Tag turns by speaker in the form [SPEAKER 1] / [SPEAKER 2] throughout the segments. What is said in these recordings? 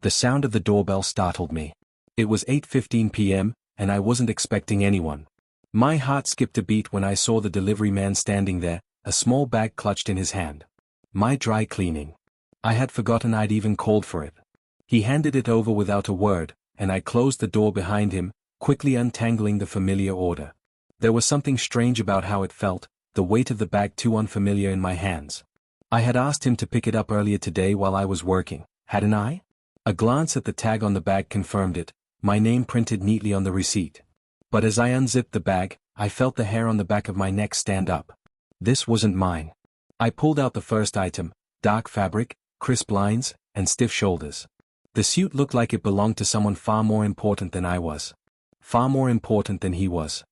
[SPEAKER 1] The sound of the doorbell startled me. It was 8:15 p.m., and I wasn't expecting anyone. My heart skipped a beat when I saw the delivery man standing there, a small bag clutched in his hand. My dry cleaning. I had forgotten I'd even called for it. He handed it over without a word, and I closed the door behind him, quickly untangling the familiar order. There was something strange about how it felt, the weight of the bag too unfamiliar in my hands. I had asked him to pick it up earlier today while I was working, hadn't I? A glance at the tag on the bag confirmed it, my name printed neatly on the receipt. But as I unzipped the bag, I felt the hair on the back of my neck stand up. This wasn't mine. I pulled out the first item, dark fabric, crisp lines, and stiff shoulders. The suit looked like it belonged to someone far more important than I was. Far more important than he was.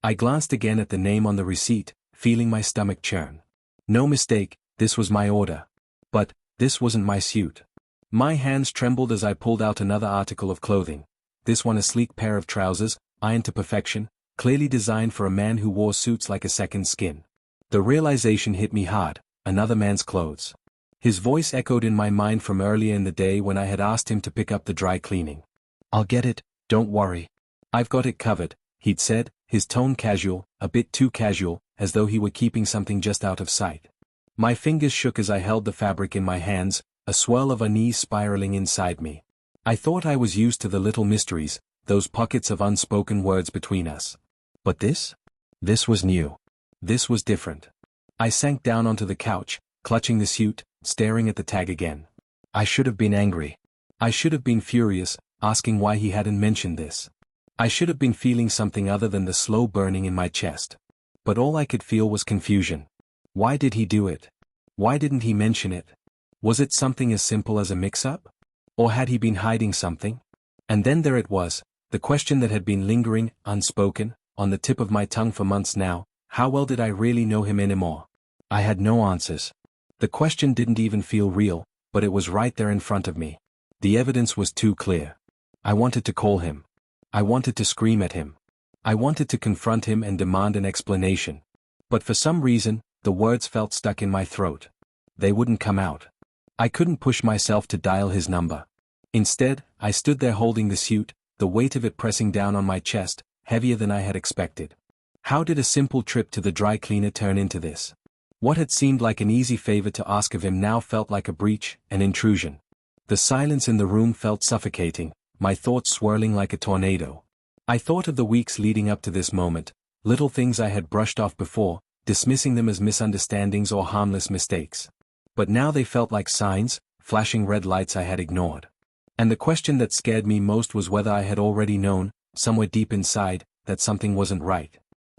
[SPEAKER 1] I glanced again at the name on the receipt, feeling my stomach churn. No mistake, this was my order. But, this wasn't my suit. My hands trembled as I pulled out another article of clothing. This one a sleek pair of trousers, ironed to perfection, clearly designed for a man who wore suits like a second skin. The realization hit me hard, another man's clothes. His voice echoed in my mind from earlier in the day when I had asked him to pick up the dry cleaning. "I'll get it, don't worry. I've got it covered," he'd said, his tone casual, a bit too casual, as though he were keeping something just out of sight. My fingers shook as I held the fabric in my hands, a swirl of unease spiraling inside me. I thought I was used to the little mysteries, those pockets of unspoken words between us. But this? This was new. This was different. I sank down onto the couch, clutching the suit, staring at the tag again. I should have been angry. I should have been furious, asking why he hadn't mentioned this. I should have been feeling something other than the slow burning in my chest. But all I could feel was confusion. Why did he do it? Why didn't he mention it? Was it something as simple as a mix-up? Or had he been hiding something? And then there it was, the question that had been lingering, unspoken, on the tip of my tongue for months now. How well did I really know him anymore? I had no answers. The question didn't even feel real, but it was right there in front of me. The evidence was too clear. I wanted to call him. I wanted to scream at him. I wanted to confront him and demand an explanation. But for some reason, the words felt stuck in my throat. They wouldn't come out. I couldn't push myself to dial his number. Instead, I stood there holding the suit, the weight of it pressing down on my chest, heavier than I had expected. How did a simple trip to the dry cleaner turn into this? What had seemed like an easy favor to ask of him now felt like a breach, an intrusion. The silence in the room felt suffocating, my thoughts swirling like a tornado. I thought of the weeks leading up to this moment, little things I had brushed off before, dismissing them as misunderstandings or harmless mistakes. But now they felt like signs, flashing red lights I had ignored. And the question that scared me most was whether I had already known, somewhere deep inside, that something wasn't right.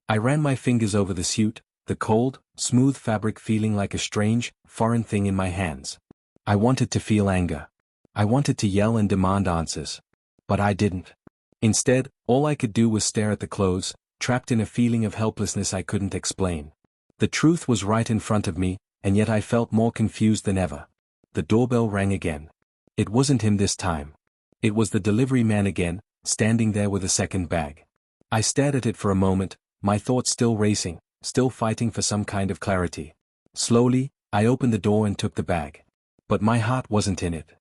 [SPEAKER 1] I ran my fingers over the suit, the cold, smooth fabric feeling like a strange, foreign thing in my hands. I wanted to feel anger. I wanted to yell and demand answers. But I didn't. Instead, all I could do was stare at the clothes, trapped in a feeling of helplessness I couldn't explain. The truth was right in front of me, and yet I felt more confused than ever. The doorbell rang again. It wasn't him this time. It was the delivery man again, standing there with a second bag. I stared at it for a moment, my thoughts still racing, still fighting for some kind of clarity. Slowly, I opened the door and took the bag. But my heart wasn't in it.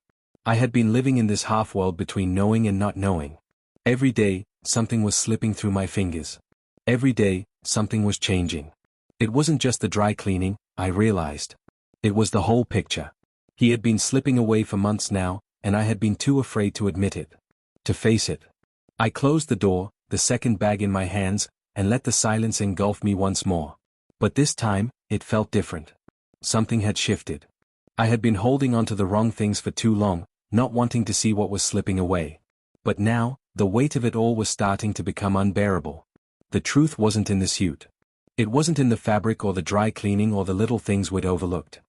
[SPEAKER 1] I had been living in this half-world between knowing and not knowing. Every day, something was slipping through my fingers. Every day, something was changing. It wasn't just the dry cleaning, I realized. It was the whole picture. He had been slipping away for months now, and I had been too afraid to admit it. To face it. I closed the door, the second bag in my hands, and let the silence engulf me once more. But this time, it felt different. Something had shifted. I had been holding on to the wrong things for too long, not wanting to see what was slipping away. But now, the weight of it all was starting to become unbearable. The truth wasn't in the suit. It wasn't in the fabric or the dry cleaning or the little things we'd overlooked.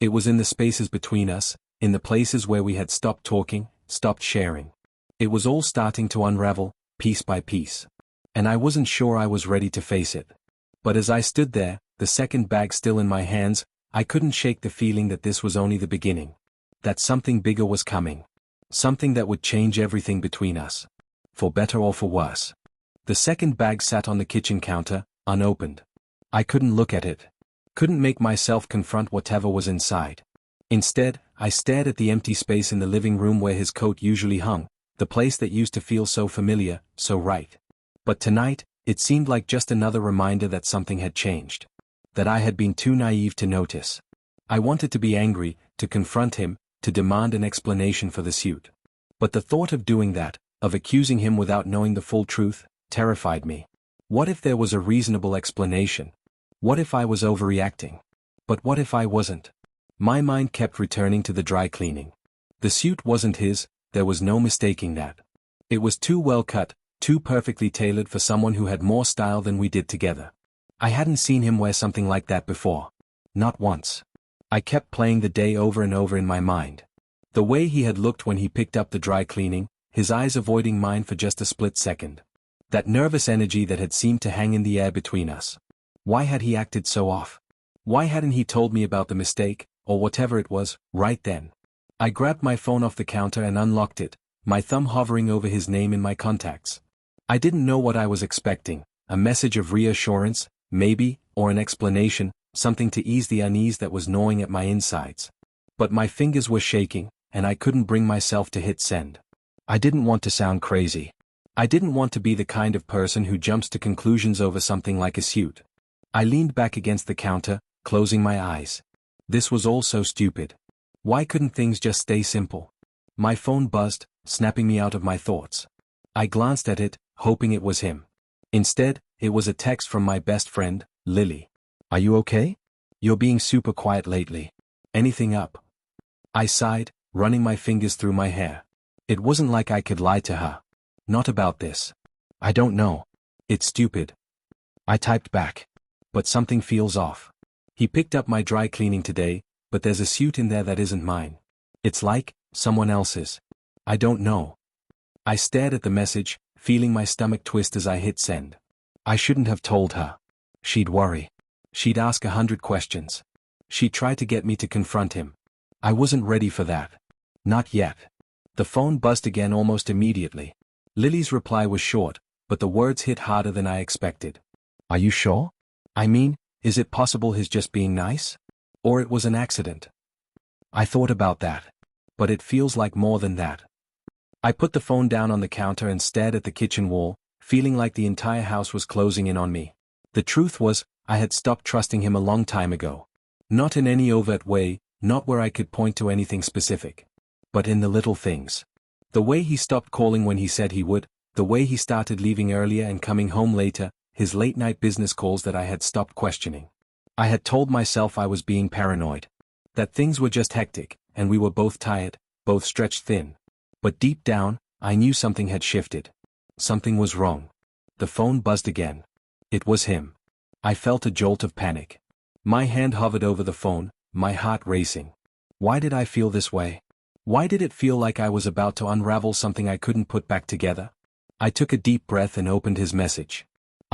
[SPEAKER 1] It was in the spaces between us, in the places where we had stopped talking, stopped sharing. It was all starting to unravel, piece by piece. And I wasn't sure I was ready to face it. But as I stood there, the second bag still in my hands, I couldn't shake the feeling that this was only the beginning. That something bigger was coming. Something that would change everything between us. For better or for worse. The second bag sat on the kitchen counter, unopened. I couldn't look at it. Couldn't make myself confront whatever was inside. Instead, I stared at the empty space in the living room where his coat usually hung, the place that used to feel so familiar, so right. But tonight, it seemed like just another reminder that something had changed. That I had been too naive to notice. I wanted to be angry, to confront him, to demand an explanation for the suit. But the thought of doing that, of accusing him without knowing the full truth, terrified me. What if there was a reasonable explanation? What if I was overreacting? But what if I wasn't? My mind kept returning to the dry cleaning. The suit wasn't his, there was no mistaking that. It was too well cut, too perfectly tailored for someone who had more style than we did together. I hadn't seen him wear something like that before. Not once. I kept playing the day over and over in my mind. The way he had looked when he picked up the dry cleaning, his eyes avoiding mine for just a split second. That nervous energy that had seemed to hang in the air between us. Why had he acted so off? Why hadn't he told me about the mistake, or whatever it was, right then? I grabbed my phone off the counter and unlocked it, my thumb hovering over his name in my contacts. I didn't know what I was expecting, a message of reassurance, maybe, or an explanation, something to ease the unease that was gnawing at my insides. But my fingers were shaking, and I couldn't bring myself to hit send. I didn't want to sound crazy. I didn't want to be the kind of person who jumps to conclusions over something like a suit. I leaned back against the counter, closing my eyes. This was all so stupid. Why couldn't things just stay simple? My phone buzzed, snapping me out of my thoughts. I glanced at it, hoping it was him. Instead, it was a text from my best friend, Lily. Are you okay? You're being super quiet lately. Anything up? I sighed, running my fingers through my hair. It wasn't like I could lie to her. Not about this. I don't know. It's stupid. I typed back. But something feels off. He picked up my dry cleaning today, but there's a suit in there that isn't mine. It's like someone else's. I don't know. I stared at the message, feeling my stomach twist as I hit send. I shouldn't have told her. She'd worry. She'd ask 100 questions. She'd try to get me to confront him. I wasn't ready for that. Not yet. The phone buzzed again almost immediately. Lily's reply was short, but the words hit harder than I expected. Are you sure? I mean, is it possible he's just being nice? Or it was an accident? I thought about that. But it feels like more than that. I put the phone down on the counter and stared at the kitchen wall, feeling like the entire house was closing in on me. The truth was, I had stopped trusting him a long time ago. Not in any overt way, not where I could point to anything specific. But in the little things. The way he stopped calling when he said he would, the way he started leaving earlier and coming home later, his late-night business calls that I had stopped questioning. I had told myself I was being paranoid. That things were just hectic, and we were both tired, both stretched thin. But deep down, I knew something had shifted. Something was wrong. The phone buzzed again. It was him. I felt a jolt of panic. My hand hovered over the phone, my heart racing. Why did I feel this way? Why did it feel like I was about to unravel something I couldn't put back together? I took a deep breath and opened his message.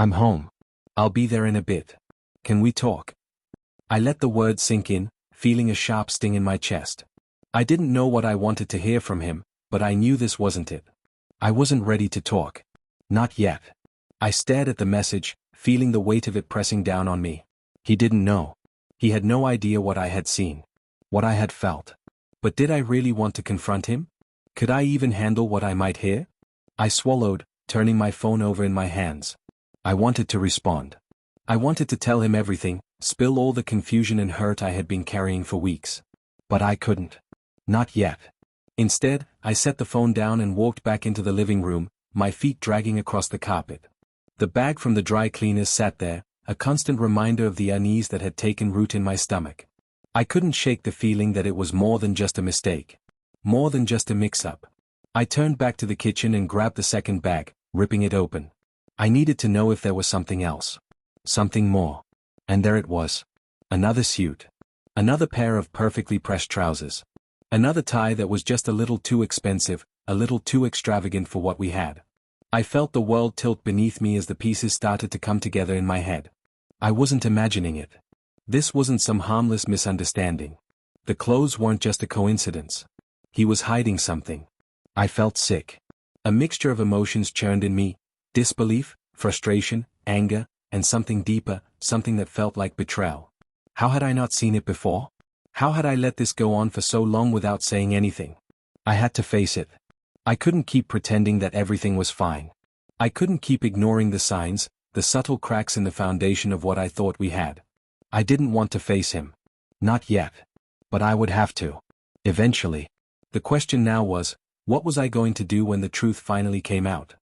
[SPEAKER 1] I'm home. I'll be there in a bit. Can we talk? I let the words sink in, feeling a sharp sting in my chest. I didn't know what I wanted to hear from him, but I knew this wasn't it. I wasn't ready to talk. Not yet. I stared at the message, feeling the weight of it pressing down on me. He didn't know. He had no idea what I had seen. What I had felt. But did I really want to confront him? Could I even handle what I might hear? I swallowed, turning my phone over in my hands. I wanted to respond. I wanted to tell him everything, spill all the confusion and hurt I had been carrying for weeks. But I couldn't. Not yet. Instead, I set the phone down and walked back into the living room, my feet dragging across the carpet. The bag from the dry cleaners sat there, a constant reminder of the unease that had taken root in my stomach. I couldn't shake the feeling that it was more than just a mistake. More than just a mix-up. I turned back to the kitchen and grabbed the second bag, ripping it open. I needed to know if there was something else. Something more. And there it was. Another suit. Another pair of perfectly pressed trousers. Another tie that was just a little too expensive, a little too extravagant for what we had. I felt the world tilt beneath me as the pieces started to come together in my head. I wasn't imagining it. This wasn't some harmless misunderstanding. The clothes weren't just a coincidence. He was hiding something. I felt sick. A mixture of emotions churned in me, disbelief, frustration, anger, and something deeper, something that felt like betrayal. How had I not seen it before? How had I let this go on for so long without saying anything? I had to face it. I couldn't keep pretending that everything was fine. I couldn't keep ignoring the signs, the subtle cracks in the foundation of what I thought we had. I didn't want to face him. Not yet. But I would have to. Eventually. The question now was, what was I going to do when the truth finally came out?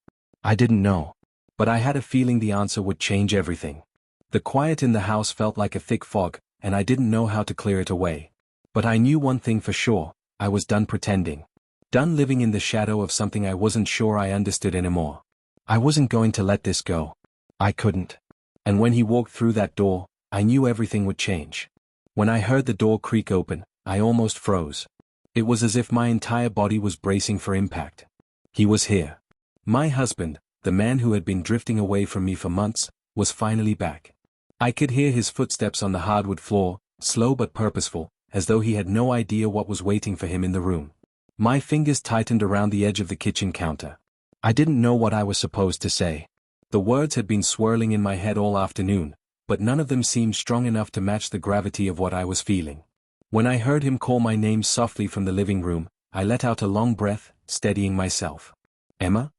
[SPEAKER 1] I didn't know. But I had a feeling the answer would change everything. The quiet in the house felt like a thick fog, and I didn't know how to clear it away. But I knew one thing for sure, I was done pretending. Done living in the shadow of something I wasn't sure I understood anymore. I wasn't going to let this go. I couldn't. And when he walked through that door, I knew everything would change. When I heard the door creak open, I almost froze. It was as if my entire body was bracing for impact. He was here. My husband, the man who had been drifting away from me for months, was finally back. I could hear his footsteps on the hardwood floor, slow but purposeful, as though he had no idea what was waiting for him in the room. My fingers tightened around the edge of the kitchen counter. I didn't know what I was supposed to say. The words had been swirling in my head all afternoon, but none of them seemed strong enough to match the gravity of what I was feeling. When I heard him call my name softly from the living room, I let out a long breath, steadying myself. Emma?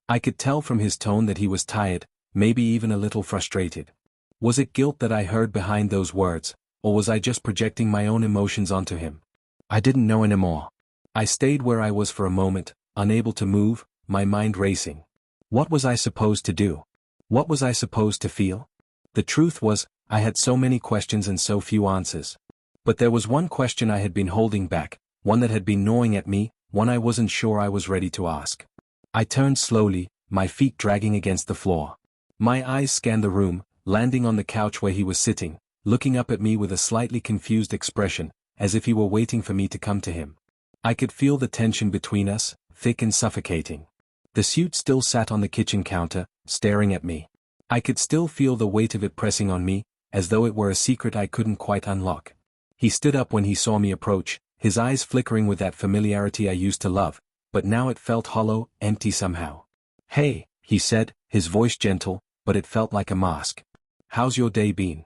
[SPEAKER 1] I could tell from his tone that he was tired, maybe even a little frustrated. Was it guilt that I heard behind those words, or was I just projecting my own emotions onto him? I didn't know anymore. I stayed where I was for a moment, unable to move, my mind racing. What was I supposed to do? What was I supposed to feel? The truth was, I had so many questions and so few answers. But there was one question I had been holding back, one that had been gnawing at me, one I wasn't sure I was ready to ask. I turned slowly, my feet dragging against the floor. My eyes scanned the room, landing on the couch where he was sitting, looking up at me with a slightly confused expression, as if he were waiting for me to come to him. I could feel the tension between us, thick and suffocating. The suit still sat on the kitchen counter, staring at me. I could still feel the weight of it pressing on me, as though it were a secret I couldn't quite unlock. He stood up when he saw me approach, his eyes flickering with that familiarity I used to love, but now it felt hollow, empty somehow. "Hey," he said, his voice gentle, but it felt like a mask. "How's your day been?"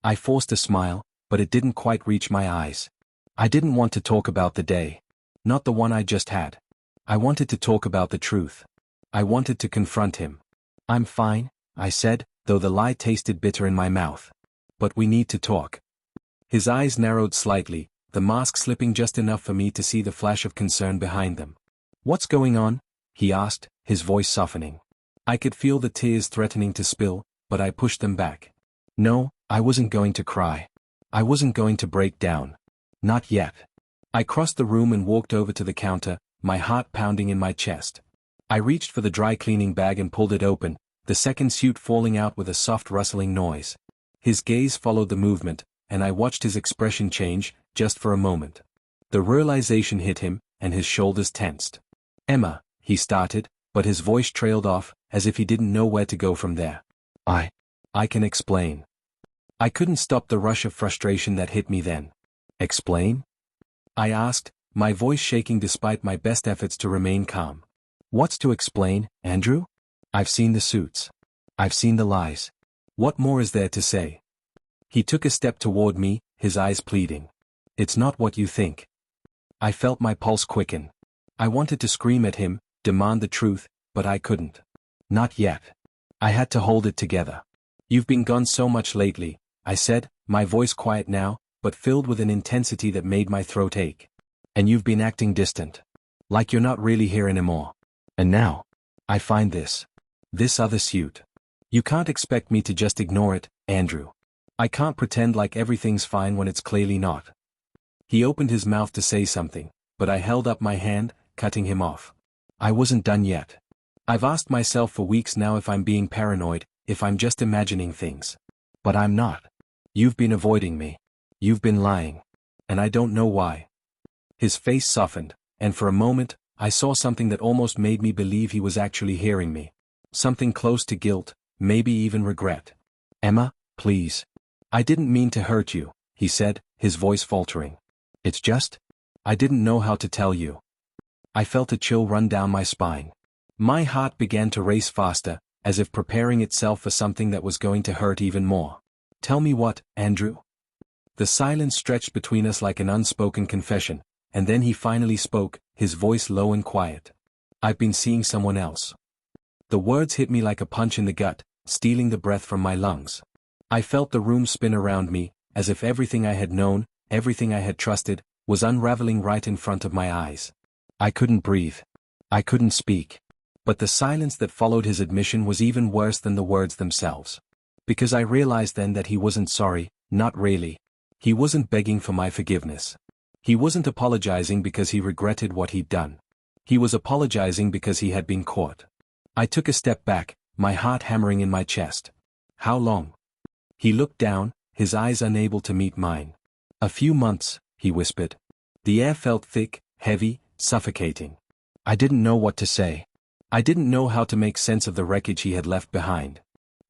[SPEAKER 1] I forced a smile, but it didn't quite reach my eyes. I didn't want to talk about the day. Not the one I just had. I wanted to talk about the truth. I wanted to confront him. "I'm fine," I said, though the lie tasted bitter in my mouth. "But we need to talk." His eyes narrowed slightly, the mask slipping just enough for me to see the flash of concern behind them. "What's going on?" he asked, his voice softening. I could feel the tears threatening to spill, but I pushed them back. No, I wasn't going to cry. I wasn't going to break down. Not yet. I crossed the room and walked over to the counter, my heart pounding in my chest. I reached for the dry cleaning bag and pulled it open, the second suit falling out with a soft rustling noise. His gaze followed the movement, and I watched his expression change, just for a moment. The realization hit him, and his shoulders tensed. "Emma," he started, but his voice trailed off, as if he didn't know where to go from there. I can explain." I couldn't stop the rush of frustration that hit me then. "Explain?" I asked, my voice shaking despite my best efforts to remain calm. "What's to explain, Andrew? I've seen the suits. I've seen the lies. What more is there to say?" He took a step toward me, his eyes pleading. "It's not what you think." I felt my pulse quicken. I wanted to scream at him, demand the truth, but I couldn't. Not yet. I had to hold it together. "You've been gone so much lately," I said, my voice quiet now, but filled with an intensity that made my throat ache. "And you've been acting distant. Like you're not really here anymore. And now, I find this other suit. You can't expect me to just ignore it, Andrew. I can't pretend like everything's fine when it's clearly not." He opened his mouth to say something, but I held up my hand, cutting him off. I wasn't done yet. I've asked myself for weeks now if I'm being paranoid, if I'm just imagining things. But I'm not. You've been avoiding me. You've been lying. And I don't know why. His face softened, and for a moment, I saw something that almost made me believe he was actually hearing me. Something close to guilt, maybe even regret. "Emma, please. I didn't mean to hurt you," he said, his voice faltering. "It's just, I didn't know how to tell you." I felt a chill run down my spine. My heart began to race faster, as if preparing itself for something that was going to hurt even more. "Tell me what, Andrew?" The silence stretched between us like an unspoken confession, and then he finally spoke, his voice low and quiet. "I've been seeing someone else." The words hit me like a punch in the gut, stealing the breath from my lungs. I felt the room spin around me, as if everything I had known, everything I had trusted, was unraveling right in front of my eyes. I couldn't breathe. I couldn't speak. But the silence that followed his admission was even worse than the words themselves. Because I realized then that he wasn't sorry, not really. He wasn't begging for my forgiveness. He wasn't apologizing because he regretted what he'd done. He was apologizing because he had been caught. I took a step back, my heart hammering in my chest. "How long?" He looked down, his eyes unable to meet mine. "A few months," he whispered. The air felt thick, heavy, suffocating. I didn't know what to say. I didn't know how to make sense of the wreckage he had left behind.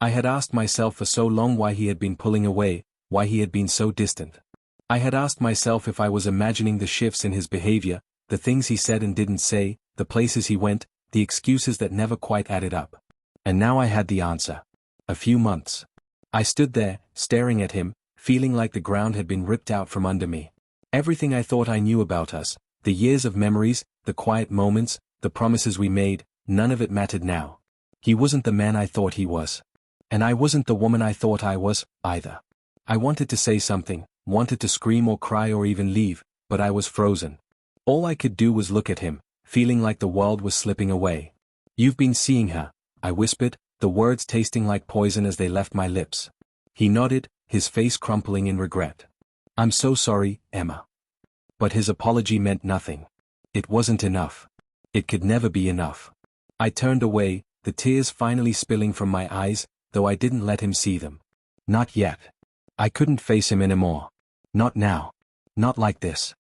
[SPEAKER 1] I had asked myself for so long why he had been pulling away, why he had been so distant. I had asked myself if I was imagining the shifts in his behavior, the things he said and didn't say, the places he went, the excuses that never quite added up. And now I had the answer. A few months. I stood there, staring at him, feeling like the ground had been ripped out from under me. Everything I thought I knew about us, the years of memories, the quiet moments, the promises we made, none of it mattered now. He wasn't the man I thought he was. And I wasn't the woman I thought I was, either. I wanted to say something, wanted to scream or cry or even leave, but I was frozen. All I could do was look at him, feeling like the world was slipping away. "You've been seeing her," I whispered, the words tasting like poison as they left my lips. He nodded, his face crumpling in regret. "I'm so sorry, Emma." But his apology meant nothing. It wasn't enough. It could never be enough. I turned away, the tears finally spilling from my eyes, though I didn't let him see them. Not yet. I couldn't face him anymore. Not now. Not like this.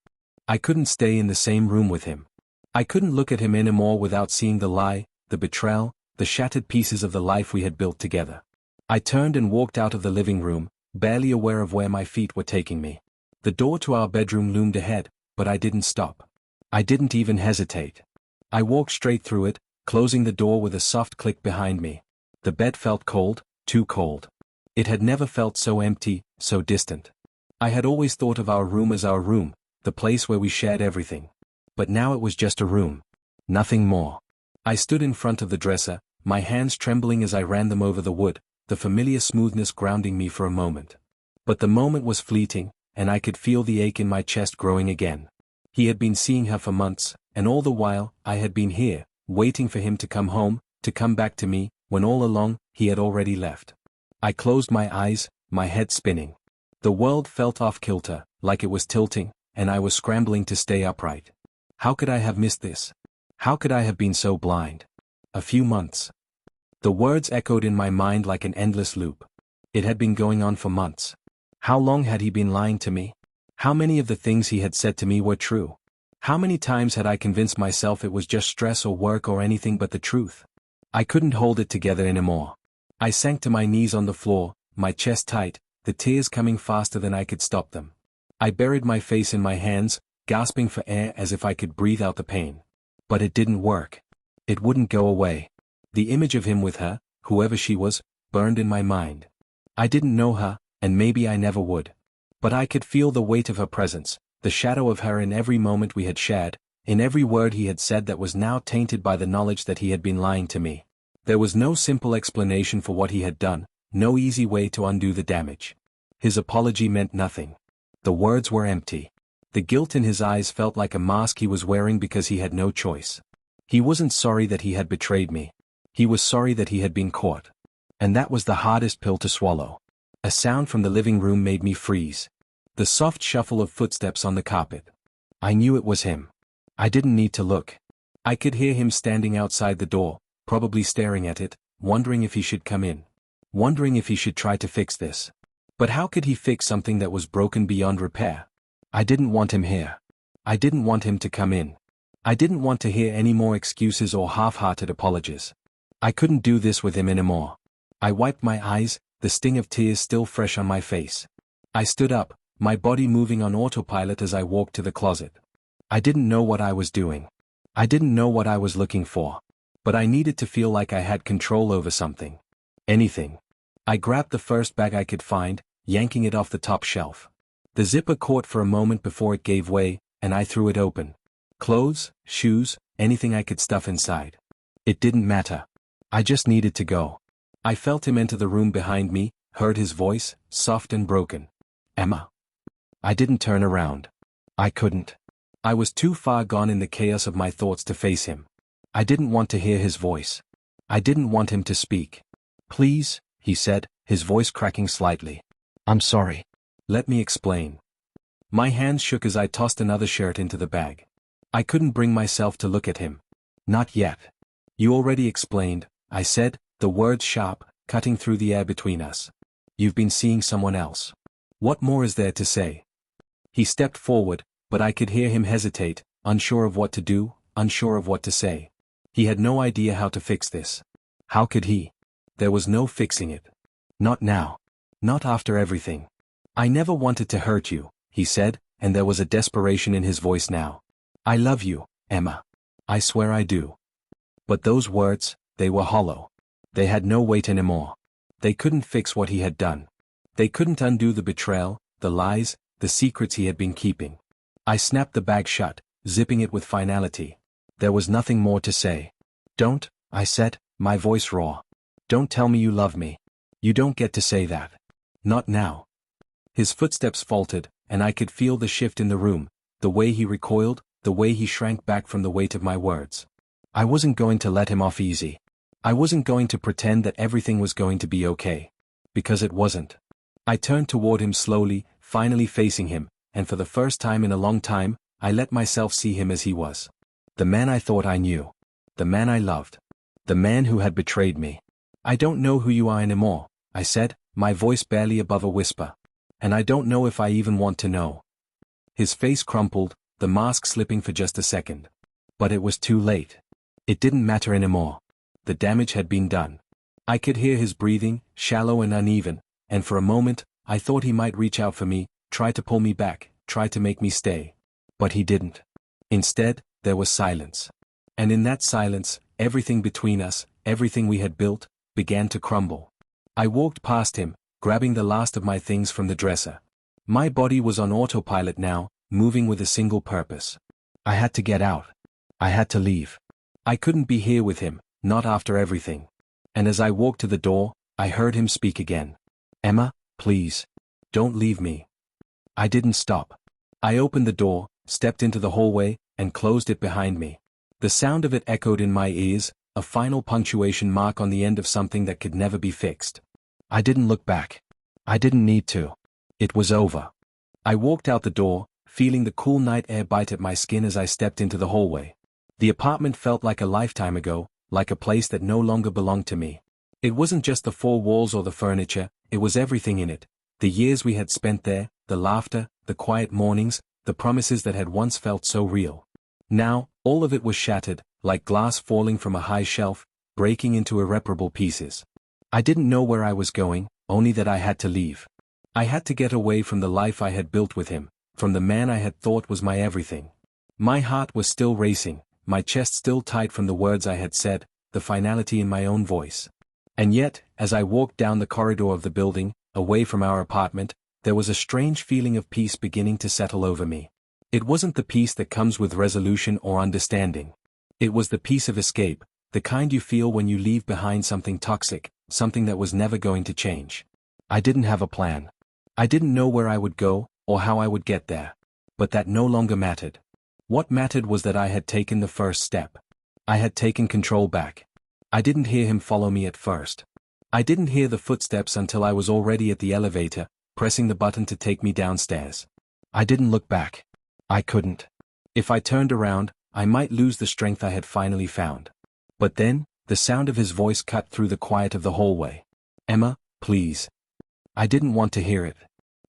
[SPEAKER 1] I couldn't stay in the same room with him. I couldn't look at him anymore without seeing the lie, the betrayal, the shattered pieces of the life we had built together. I turned and walked out of the living room, barely aware of where my feet were taking me. The door to our bedroom loomed ahead, but I didn't stop. I didn't even hesitate. I walked straight through it, closing the door with a soft click behind me. The bed felt cold, too cold. It had never felt so empty, so distant. I had always thought of our room as our room, the place where we shared everything. But now it was just a room. Nothing more. I stood in front of the dresser, my hands trembling as I ran them over the wood, the familiar smoothness grounding me for a moment. But the moment was fleeting, and I could feel the ache in my chest growing again. He had been seeing her for months, and all the while, I had been here, waiting for him to come home, to come back to me, when all along, he had already left. I closed my eyes, my head spinning. The world felt off-kilter, like it was tilting, and I was scrambling to stay upright. How could I have missed this? How could I have been so blind? A few months. The words echoed in my mind like an endless loop. It had been going on for months. How long had he been lying to me? How many of the things he had said to me were true? How many times had I convinced myself it was just stress or work or anything but the truth? I couldn't hold it together anymore. I sank to my knees on the floor, my chest tight, the tears coming faster than I could stop them. I buried my face in my hands, gasping for air as if I could breathe out the pain. But it didn't work. It wouldn't go away. The image of him with her, whoever she was, burned in my mind. I didn't know her, and maybe I never would. But I could feel the weight of her presence, the shadow of her in every moment we had shared, in every word he had said that was now tainted by the knowledge that he had been lying to me. There was no simple explanation for what he had done, no easy way to undo the damage. His apology meant nothing. The words were empty. The guilt in his eyes felt like a mask he was wearing because he had no choice. He wasn't sorry that he had betrayed me. He was sorry that he had been caught. And that was the hardest pill to swallow. A sound from the living room made me freeze. The soft shuffle of footsteps on the carpet. I knew it was him. I didn't need to look. I could hear him standing outside the door, probably staring at it, wondering if he should come in. Wondering if he should try to fix this. But how could he fix something that was broken beyond repair? I didn't want him here. I didn't want him to come in. I didn't want to hear any more excuses or half-hearted apologies. I couldn't do this with him anymore. I wiped my eyes, the sting of tears still fresh on my face. I stood up, my body moving on autopilot as I walked to the closet. I didn't know what I was doing. I didn't know what I was looking for. But I needed to feel like I had control over something. Anything. I grabbed the first bag I could find, yanking it off the top shelf. The zipper caught for a moment before it gave way, and I threw it open. Clothes, shoes, anything I could stuff inside. It didn't matter. I just needed to go. I felt him enter the room behind me, heard his voice, soft and broken. Emma. I didn't turn around. I couldn't. I was too far gone in the chaos of my thoughts to face him. I didn't want to hear his voice. I didn't want him to speak. Please, he said, his voice cracking slightly. I'm sorry. Let me explain. My hands shook as I tossed another shirt into the bag. I couldn't bring myself to look at him. Not yet. You already explained, I said, the words sharp, cutting through the air between us. You've been seeing someone else. What more is there to say? He stepped forward, but I could hear him hesitate, unsure of what to do, unsure of what to say. He had no idea how to fix this. How could he? There was no fixing it. Not now. Not after everything. I never wanted to hurt you, he said, and there was a desperation in his voice now. I love you, Emma. I swear I do. But those words, they were hollow. They had no weight anymore. They couldn't fix what he had done. They couldn't undo the betrayal, the lies, the secrets he had been keeping. I snapped the bag shut, zipping it with finality. There was nothing more to say. Don't, I said, my voice raw. Don't tell me you love me. You don't get to say that. Not now. His footsteps faltered, and I could feel the shift in the room, the way he recoiled, the way he shrank back from the weight of my words. I wasn't going to let him off easy. I wasn't going to pretend that everything was going to be okay. Because it wasn't. I turned toward him slowly, finally facing him, and for the first time in a long time, I let myself see him as he was. The man I thought I knew. The man I loved. The man who had betrayed me. I don't know who you are anymore, I said, my voice barely above a whisper. And I don't know if I even want to know. His face crumpled, the mask slipping for just a second. But it was too late. It didn't matter anymore. The damage had been done. I could hear his breathing, shallow and uneven, and for a moment, I thought he might reach out for me, try to pull me back, try to make me stay. But he didn't. Instead, there was silence. And in that silence, everything between us, everything we had built, began to crumble. I walked past him, grabbing the last of my things from the dresser. My body was on autopilot now, moving with a single purpose. I had to get out. I had to leave. I couldn't be here with him, not after everything. And as I walked to the door, I heard him speak again. Emma, please. Don't leave me. I didn't stop. I opened the door, stepped into the hallway, and closed it behind me. The sound of it echoed in my ears, a final punctuation mark on the end of something that could never be fixed. I didn't look back. I didn't need to. It was over. I walked out the door, feeling the cool night air bite at my skin as I stepped into the hallway. The apartment felt like a lifetime ago, like a place that no longer belonged to me. It wasn't just the four walls or the furniture, it was everything in it. The years we had spent there, the laughter, the quiet mornings, the promises that had once felt so real. Now, all of it was shattered, like glass falling from a high shelf, breaking into irreparable pieces. I didn't know where I was going, only that I had to leave. I had to get away from the life I had built with him, from the man I had thought was my everything. My heart was still racing, my chest still tight from the words I had said, the finality in my own voice. And yet, as I walked down the corridor of the building, away from our apartment, there was a strange feeling of peace beginning to settle over me. It wasn't the peace that comes with resolution or understanding. It was the peace of escape, the kind you feel when you leave behind something toxic, something that was never going to change. I didn't have a plan. I didn't know where I would go, or how I would get there. But that no longer mattered. What mattered was that I had taken the first step. I had taken control back. I didn't hear him follow me at first. I didn't hear the footsteps until I was already at the elevator, pressing the button to take me downstairs. I didn't look back. I couldn't. If I turned around, I might lose the strength I had finally found. But then, the sound of his voice cut through the quiet of the hallway. Emma, please. I didn't want to hear it.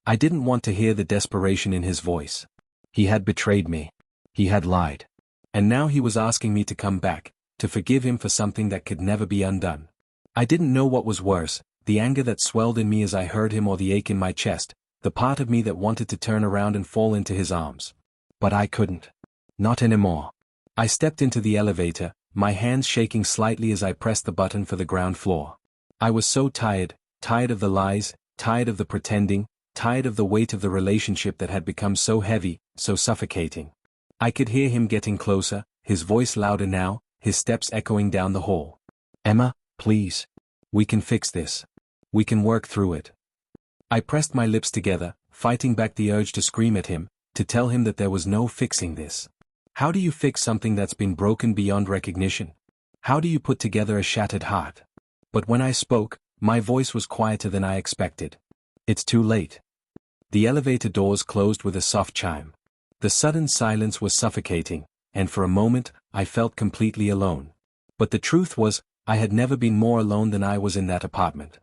[SPEAKER 1] I didn't want to hear the desperation in his voice. He had betrayed me. He had lied. And now he was asking me to come back, to forgive him for something that could never be undone. I didn't know what was worse, the anger that swelled in me as I heard him or the ache in my chest, the part of me that wanted to turn around and fall into his arms. But I couldn't. Not anymore. I stepped into the elevator, my hands shaking slightly as I pressed the button for the ground floor. I was so tired, tired of the lies, tired of the pretending, tired of the weight of the relationship that had become so heavy, so suffocating. I could hear him getting closer, his voice louder now, his steps echoing down the hall. "Emma, please. We can fix this. We can work through it." I pressed my lips together, fighting back the urge to scream at him, to tell him that there was no fixing this. How do you fix something that's been broken beyond recognition? How do you put together a shattered heart? But when I spoke, my voice was quieter than I expected. "It's too late." The elevator doors closed with a soft chime. The sudden silence was suffocating, and for a moment, I felt completely alone. But the truth was, I had never been more alone than I was in that apartment.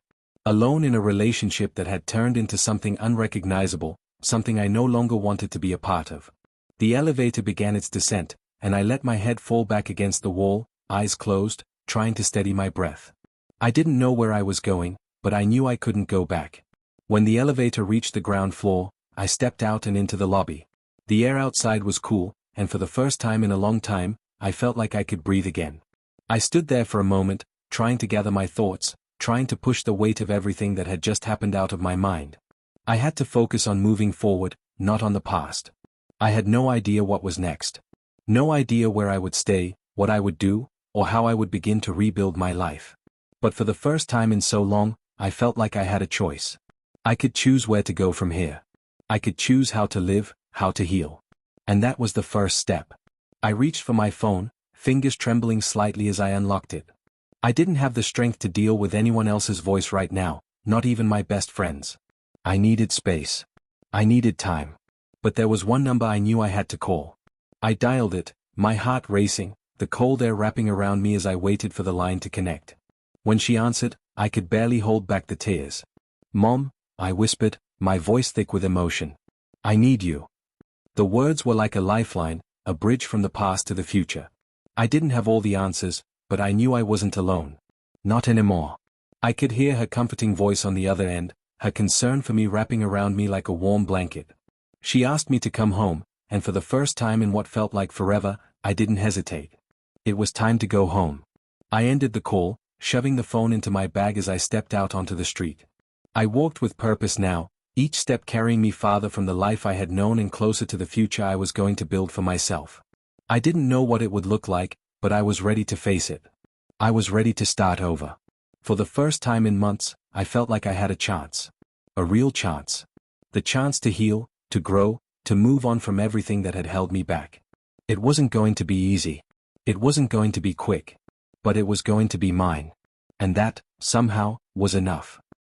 [SPEAKER 1] Alone in a relationship that had turned into something unrecognizable, something I no longer wanted to be a part of. The elevator began its descent, and I let my head fall back against the wall, eyes closed, trying to steady my breath. I didn't know where I was going, but I knew I couldn't go back. When the elevator reached the ground floor, I stepped out and into the lobby. The air outside was cool, and for the first time in a long time, I felt like I could breathe again. I stood there for a moment, trying to gather my thoughts, trying to push the weight of everything that had just happened out of my mind. I had to focus on moving forward, not on the past. I had no idea what was next. No idea where I would stay, what I would do, or how I would begin to rebuild my life. But for the first time in so long, I felt like I had a choice. I could choose where to go from here. I could choose how to live, how to heal. And that was the first step. I reached for my phone, fingers trembling slightly as I unlocked it. I didn't have the strength to deal with anyone else's voice right now, not even my best friends. I needed space. I needed time. But there was one number I knew I had to call. I dialed it, my heart racing, the cold air wrapping around me as I waited for the line to connect. When she answered, I could barely hold back the tears. "Mom," I whispered, my voice thick with emotion. "I need you." The words were like a lifeline, a bridge from the past to the future. I didn't have all the answers, but I knew I wasn't alone. Not anymore. I could hear her comforting voice on the other end, her concern for me wrapping around me like a warm blanket. She asked me to come home, and for the first time in what felt like forever, I didn't hesitate. It was time to go home. I ended the call, shoving the phone into my bag as I stepped out onto the street. I walked with purpose now, each step carrying me farther from the life I had known and closer to the future I was going to build for myself. I didn't know what it would look like, but I was ready to face it. I was ready to start over. For the first time in months, I felt like I had a chance. A real chance. The chance to heal, to grow, to move on from everything that had held me back. It wasn't going to be easy. It wasn't going to be quick. But it was going to be mine. And that, somehow, was enough.